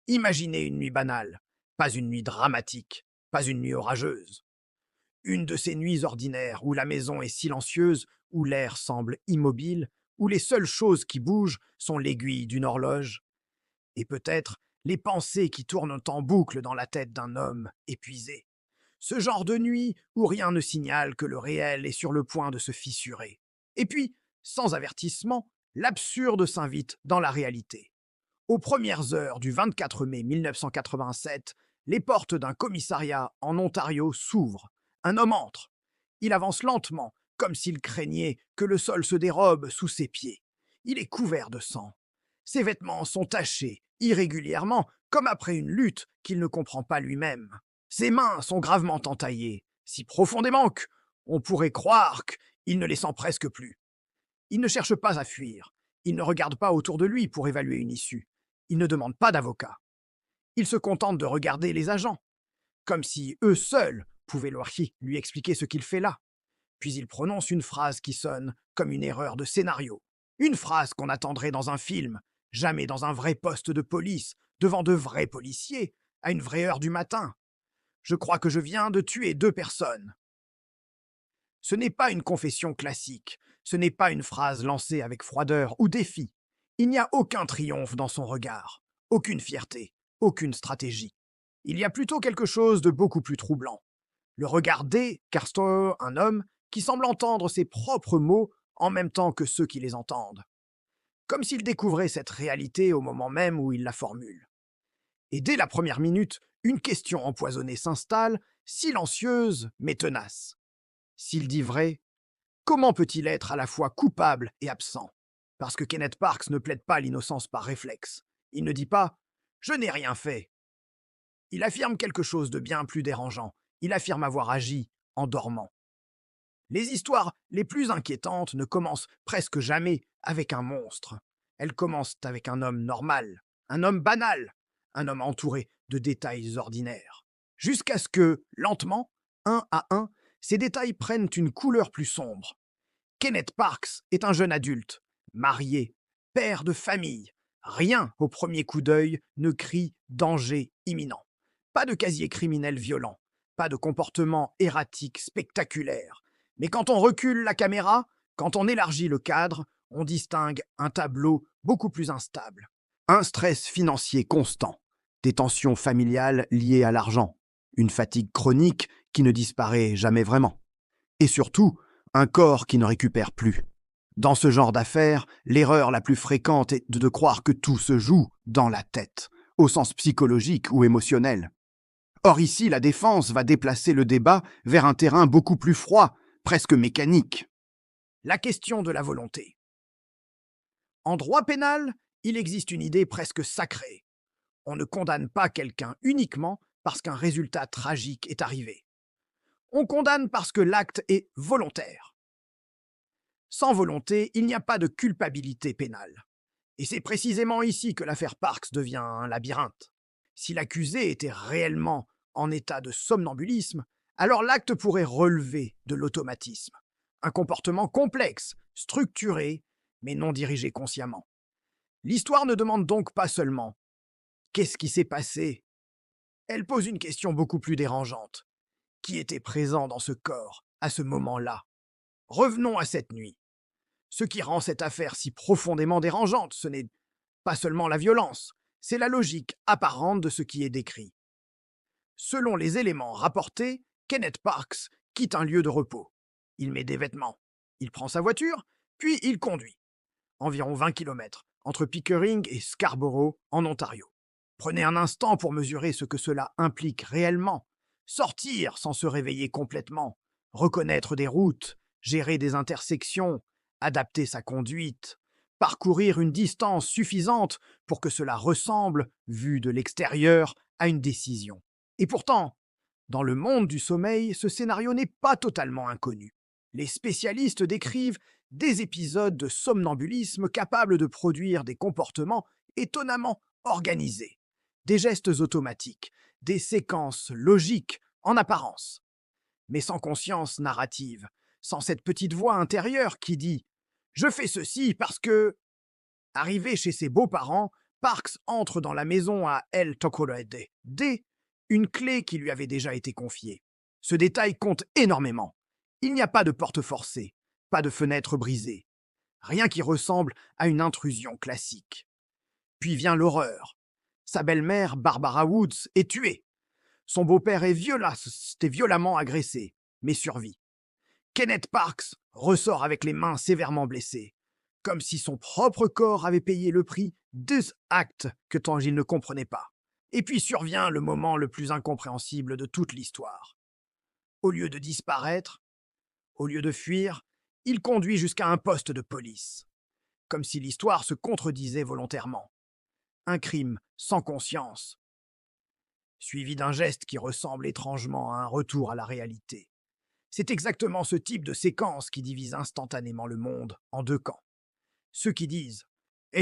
Imaginez une nuit banale, pas une nuit dramatique, pas une nuit orageuse. Une de ces nuits ordinaires où la maison est silencieuse, où l'air semble immobile, où les seules choses qui bougent sont l'aiguille d'une horloge, et peut-être les pensées qui tournent en boucle dans la tête d'un homme épuisé. Ce genre de nuit où rien ne signale que le réel est sur le point de se fissurer. Et puis, sans avertissement, l'absurde s'invite dans la réalité. Aux premières heures du 24 mai 1987, les portes d'un commissariat en Ontario s'ouvrent. Un homme entre. Il avance lentement, comme s'il craignait que le sol se dérobe sous ses pieds. Il est couvert de sang. Ses vêtements sont tachés, irrégulièrement, comme après une lutte qu'il ne comprend pas lui-même. Ses mains sont gravement entaillées, si profondément qu'on pourrait croire qu'il ne les sent presque plus. Il ne cherche pas à fuir. Il ne regarde pas autour de lui pour évaluer une issue. Il ne demande pas d'avocat. Il se contente de regarder les agents, comme si eux seuls pouvaient lui expliquer ce qu'il fait là. Puis il prononce une phrase qui sonne comme une erreur de scénario. Une phrase qu'on attendrait dans un film, jamais dans un vrai poste de police, devant de vrais policiers, à une vraie heure du matin. Je crois que je viens de tuer 2 personnes. Ce n'est pas une confession classique, ce n'est pas une phrase lancée avec froideur ou défi. Il n'y a aucun triomphe dans son regard, aucune fierté, aucune stratégie. Il y a plutôt quelque chose de beaucoup plus troublant. Le regard Carster, un homme qui semble entendre ses propres mots en même temps que ceux qui les entendent. Comme s'il découvrait cette réalité au moment même où il la formule. Et dès la première minute, une question empoisonnée s'installe, silencieuse mais tenace. S'il dit vrai, comment peut-il être à la fois coupable et absent? Parce que Kenneth Parks ne plaide pas l'innocence par réflexe. Il ne dit pas « je n'ai rien fait ». Il affirme quelque chose de bien plus dérangeant. Il affirme avoir agi en dormant. Les histoires les plus inquiétantes ne commencent presque jamais avec un monstre. Elles commencent avec un homme normal, un homme banal, un homme entouré de détails ordinaires. Jusqu'à ce que, lentement, un à un, ces détails prennent une couleur plus sombre. Kenneth Parks est un jeune adulte, marié, père de famille. Rien, au premier coup d'œil, ne crie danger imminent. Pas de casier criminel violent, pas de comportement erratique spectaculaire. Mais quand on recule la caméra, quand on élargit le cadre, on distingue un tableau beaucoup plus instable. Un stress financier constant, des tensions familiales liées à l'argent, une fatigue chronique qui ne disparaît jamais vraiment. Et surtout, un corps qui ne récupère plus. Dans ce genre d'affaires, l'erreur la plus fréquente est de croire que tout se joue dans la tête, au sens psychologique ou émotionnel. Or ici, la défense va déplacer le débat vers un terrain beaucoup plus froid, presque mécanique. La question de la volonté. En droit pénal, il existe une idée presque sacrée. On ne condamne pas quelqu'un uniquement parce qu'un résultat tragique est arrivé. On condamne parce que l'acte est volontaire. Sans volonté, il n'y a pas de culpabilité pénale. Et c'est précisément ici que l'affaire Parks devient un labyrinthe. Si l'accusé était réellement en état de somnambulisme, alors l'acte pourrait relever de l'automatisme. Un comportement complexe, structuré, mais non dirigé consciemment. L'histoire ne demande donc pas seulement « qu'est-ce qui s'est passé ?» Elle pose une question beaucoup plus dérangeante. Qui était présent dans ce corps, à ce moment-là? Revenons à cette nuit. Ce qui rend cette affaire si profondément dérangeante, ce n'est pas seulement la violence, c'est la logique apparente de ce qui est décrit. Selon les éléments rapportés, Kenneth Parks quitte un lieu de repos. Il met des vêtements, il prend sa voiture, puis il conduit. Environ 20 kilomètres, entre Pickering et Scarborough, en Ontario. Prenez un instant pour mesurer ce que cela implique réellement. Sortir sans se réveiller complètement, reconnaître des routes, gérer des intersections, adapter sa conduite, parcourir une distance suffisante pour que cela ressemble, vu de l'extérieur, à une décision. Et pourtant, dans le monde du sommeil, ce scénario n'est pas totalement inconnu. Les spécialistes décrivent des épisodes de somnambulisme capables de produire des comportements étonnamment organisés, des gestes automatiques, des séquences logiques en apparence, mais sans conscience narrative, sans cette petite voix intérieure qui dit « Je fais ceci parce que… » Arrivé chez ses beaux-parents, Parks entre dans la maison à El Tocorede, une clé qui lui avait déjà été confiée. Ce détail compte énormément. Il n'y a pas de porte forcée, pas de fenêtre brisée, rien qui ressemble à une intrusion classique. Puis vient l'horreur. Sa belle-mère, Barbara Woods, est tuée. Son beau-père est violemment agressé, mais survit. Kenneth Parks ressort avec les mains sévèrement blessées, comme si son propre corps avait payé le prix de ce acte que tant il ne comprenait pas. Et puis survient le moment le plus incompréhensible de toute l'histoire. Au lieu de disparaître, au lieu de fuir, il conduit jusqu'à un poste de police, comme si l'histoire se contredisait volontairement. Un crime sans conscience, suivi d'un geste qui ressemble étrangement à un retour à la réalité. C'est exactement ce type de séquence qui divise instantanément le monde en deux camps. Ceux qui disent «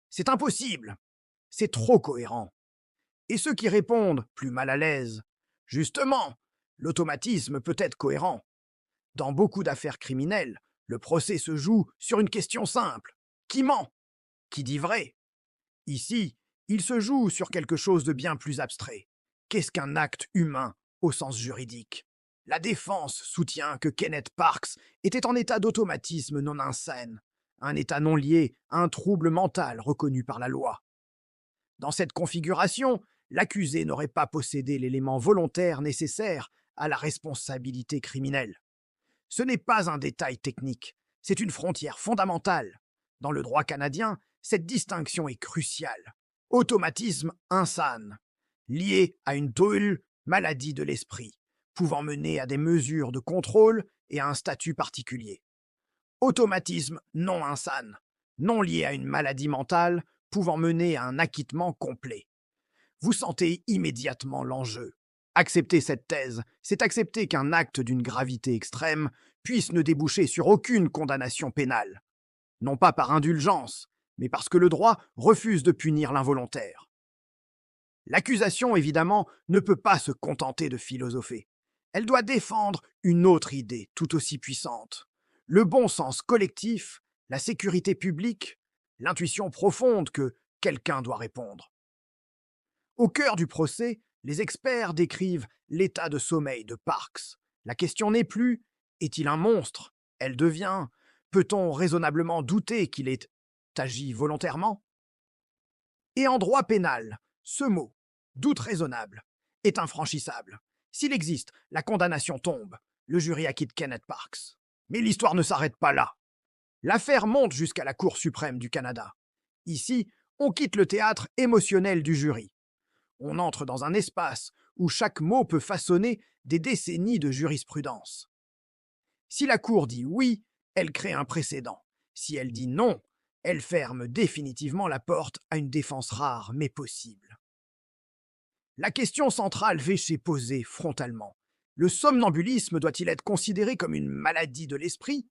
c'est impossible, c'est trop cohérent », et ceux qui répondent, plus mal à l'aise « Justement, l'automatisme peut être cohérent ». Dans beaucoup d'affaires criminelles, le procès se joue sur une question simple. Qui ment? Qui dit vrai? Ici, il se joue sur quelque chose de bien plus abstrait. Qu'est-ce qu'un acte humain au sens juridique? La défense soutient que Kenneth Parks était en état d'automatisme non insane, un état non lié à un trouble mental reconnu par la loi. Dans cette configuration, l'accusé n'aurait pas possédé l'élément volontaire nécessaire à la responsabilité criminelle. Ce n'est pas un détail technique, c'est une frontière fondamentale. Dans le droit canadien, cette distinction est cruciale. Automatisme insane, lié à une maladie de l'esprit, pouvant mener à des mesures de contrôle et à un statut particulier. Automatisme non insane, non lié à une maladie mentale, pouvant mener à un acquittement complet. Vous sentez immédiatement l'enjeu. Accepter cette thèse, c'est accepter qu'un acte d'une gravité extrême puisse ne déboucher sur aucune condamnation pénale. Non pas par indulgence, mais parce que le droit refuse de punir l'involontaire. L'accusation, évidemment, ne peut pas se contenter de philosopher. Elle doit défendre une autre idée tout aussi puissante. Le bon sens collectif, la sécurité publique, l'intuition profonde que quelqu'un doit répondre. Au cœur du procès, les experts décrivent l'état de sommeil de Parks. La question n'est plus « est-il un monstre ?» Elle devient « peut-on raisonnablement douter qu'il ait agi volontairement ?» Et en droit pénal, ce mot, doute raisonnable, est infranchissable. S'il existe, la condamnation tombe. Le jury acquitte Kenneth Parks. Mais l'histoire ne s'arrête pas là. L'affaire monte jusqu'à la Cour suprême du Canada. Ici, on quitte le théâtre émotionnel du jury. On entre dans un espace où chaque mot peut façonner des décennies de jurisprudence. Si la Cour dit oui, elle crée un précédent. Si elle dit non, elle ferme définitivement la porte à une défense rare mais possible. La question centrale s'est posée frontalement. Le somnambulisme doit-il être considéré comme une maladie de l'esprit?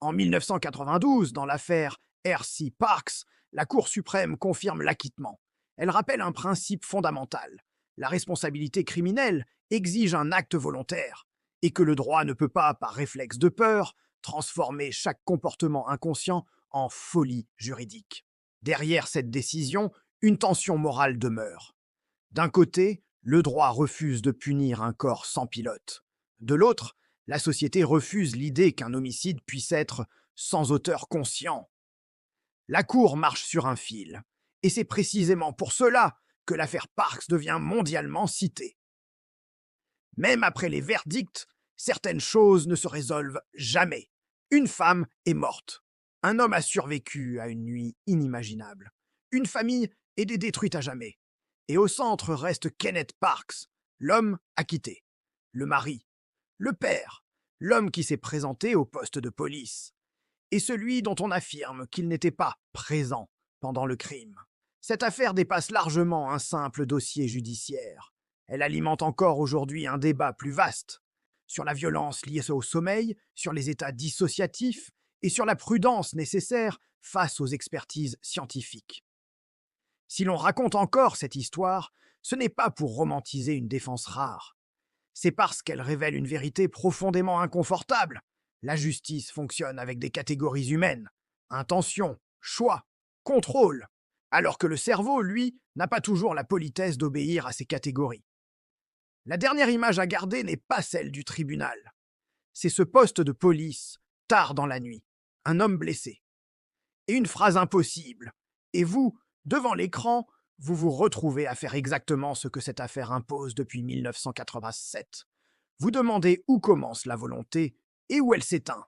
En 1992, dans l'affaire R.C. Parks, la Cour suprême confirme l'acquittement. Elle rappelle un principe fondamental. La responsabilité criminelle exige un acte volontaire, et que le droit ne peut pas, par réflexe de peur, transformer chaque comportement inconscient en folie juridique. Derrière cette décision, une tension morale demeure. D'un côté, le droit refuse de punir un corps sans pilote. De l'autre, la société refuse l'idée qu'un homicide puisse être sans auteur conscient. La Cour marche sur un fil, et c'est précisément pour cela que l'affaire Parks devient mondialement citée. Même après les verdicts, certaines choses ne se résolvent jamais. Une femme est morte. Un homme a survécu à une nuit inimaginable. Une famille est détruite à jamais. Et au centre reste Kenneth Parks, l'homme acquitté, le mari, le père, l'homme qui s'est présenté au poste de police, et celui dont on affirme qu'il n'était pas présent pendant le crime. Cette affaire dépasse largement un simple dossier judiciaire. Elle alimente encore aujourd'hui un débat plus vaste sur la violence liée au sommeil, sur les états dissociatifs et sur la prudence nécessaire face aux expertises scientifiques. Si l'on raconte encore cette histoire, ce n'est pas pour romantiser une défense rare. C'est parce qu'elle révèle une vérité profondément inconfortable. La justice fonctionne avec des catégories humaines. Intention, choix, contrôle. alors que le cerveau, lui, n'a pas toujours la politesse d'obéir à ces catégories. La dernière image à garder n'est pas celle du tribunal. C'est ce poste de police, tard dans la nuit, un homme blessé. Et une phrase impossible. Et vous, devant l'écran, vous vous retrouvez à faire exactement ce que cette affaire impose depuis 1987. Vous demandez où commence la volonté et où elle s'éteint.